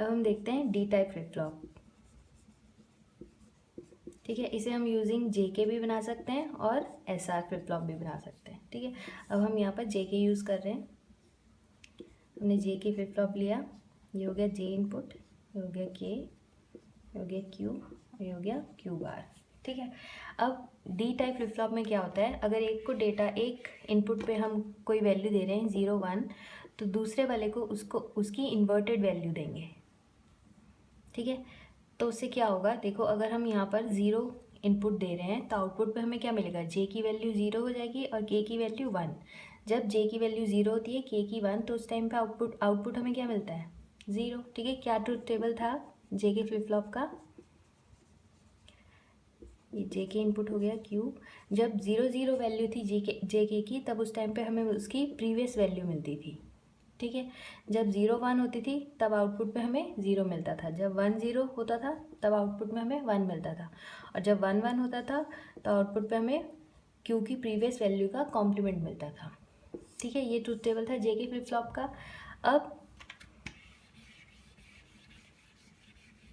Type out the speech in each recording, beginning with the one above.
अब हम देखते हैं डी टाइप फ्लिप फ्लॉप। ठीक है, इसे हम यूजिंग जेके भी बना सकते हैं और एसआर फ्लिप फ्लॉप भी बना सकते हैं। ठीक है, अब हम यहाँ पर जेके यूज़ कर रहे हैं। हमने जेके फ्लिप फ्लॉप लिया, ये हो गया जे इनपुट, ये हो गया के, ये हो गया क्यू, ये हो गया क्यू बार। ठीक है, अब डी टाइप फ्लिप फ्लॉप में क्या होता है, अगर एक को डेटा एक इनपुट पे हम कोई वैल्यू दे रहे हैं 0 1, तो दूसरे वाले को उसकी इन्वर्टेड वैल्यू देंगे। ठीक है, तो उससे क्या होगा, देखो अगर हम यहाँ पर 0 इनपुट दे रहे हैं तो आउटपुट पे हमें क्या मिलेगा, जे की वैल्यू 0 हो जाएगी और के की वैल्यू 1। जब जे की वैल्यू 0 होती है, के की 1, तो उस टाइम पे आउटपुट हमें क्या मिलता है, 0। ठीक है, क्या ट्रुथ टेबल था जे के फ्लिप फ्लॉप का, ये जे के इनपुट हो गया क्यू। जब 0 0 वैल्यू थी जे के की, तब उस टाइम पे हमें उसकी प्रीवियस वैल्यू मिलती थी। ठीक है, जब 0 1 होती थी तब आउटपुट पे हमें 0 मिलता था, जब 1 0 होता था तब आउटपुट में हमें 1 मिलता था, और जब 1 1 होता था तो आउटपुट पे हमें क्यू की प्रीवियस वैल्यू का कॉम्प्लीमेंट मिलता था। ठीक है, ये ट्रूथ टेबल था जे के फ्लिप फ्लॉप का।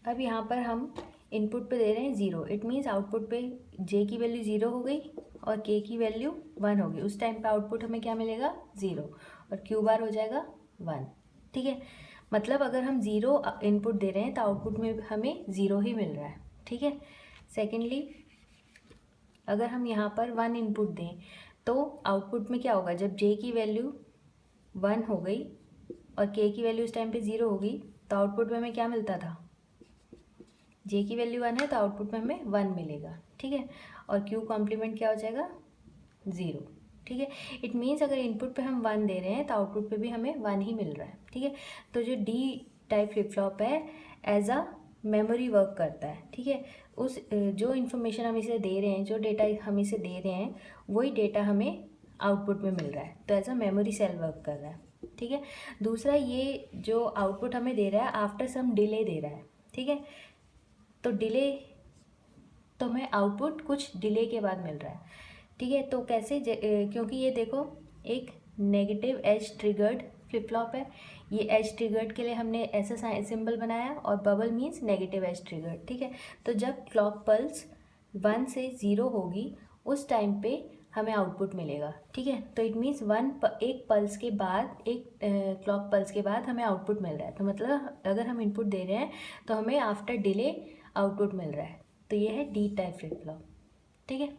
अब यहाँ पर हम इनपुट पे दे रहे हैं 0, इट मीन्स आउटपुट पे जे की वैल्यू 0 हो गई और के की वैल्यू 1 हो गई। उस टाइम पे आउटपुट हमें क्या मिलेगा, 0, और क्यू बार हो जाएगा 1। ठीक है, मतलब अगर हम 0 इनपुट दे रहे हैं तो आउटपुट में हमें 0 ही मिल रहा है। ठीक है, सेकेंडली अगर हम यहाँ पर 1 इनपुट दें तो आउटपुट में क्या होगा, जब जे की वैल्यू 1 हो गई और के की वैल्यू उस टाइम पे 0 हो गई, तो आउटपुट में हमें क्या मिलता था, जे की वैल्यू 1 है तो आउटपुट में हमें 1 मिलेगा। ठीक है, और क्यू कॉम्प्लीमेंट क्या हो जाएगा, 0। ठीक है, इट मीन्स अगर इनपुट पे हम 1 दे रहे हैं तो आउटपुट पे भी हमें 1 ही मिल रहा है। ठीक है, तो जो डी टाइप फ्लिप फ्लॉप है एज अ मेमोरी वर्क करता है। ठीक है, उस जो इन्फॉर्मेशन हम इसे दे रहे हैं, जो डेटा हम इसे दे रहे हैं, वही डेटा हमें आउटपुट में मिल रहा है, तो as a memory cell work कर रहा है। ठीक है, दूसरा ये जो आउटपुट हमें दे रहा है आफ्टर सम डिले दे रहा है। ठीक है, तो डिले, तो हमें आउटपुट कुछ डिले के बाद मिल रहा है। ठीक है, तो कैसे, क्योंकि ये देखो एक negative edge triggered flip flop है, ये एज ट्रिगर्ड के लिए हमने ऐसा सिंबल बनाया, और bubble means negative edge triggered. ठीक है, तो जब क्लॉक पल्स 1 से 0 होगी उस टाइम पे हमें आउटपुट मिलेगा। ठीक है, तो इट मीन्स एक पल्स के बाद, एक क्लॉक पल्स के बाद हमें आउटपुट मिल रहा है। तो मतलब अगर हम इनपुट दे रहे हैं तो हमें आफ्टर डिले आउटपुट मिल रहा है। तो ये है डी टाइप फ्लिप फ्लॉप। ठीक है।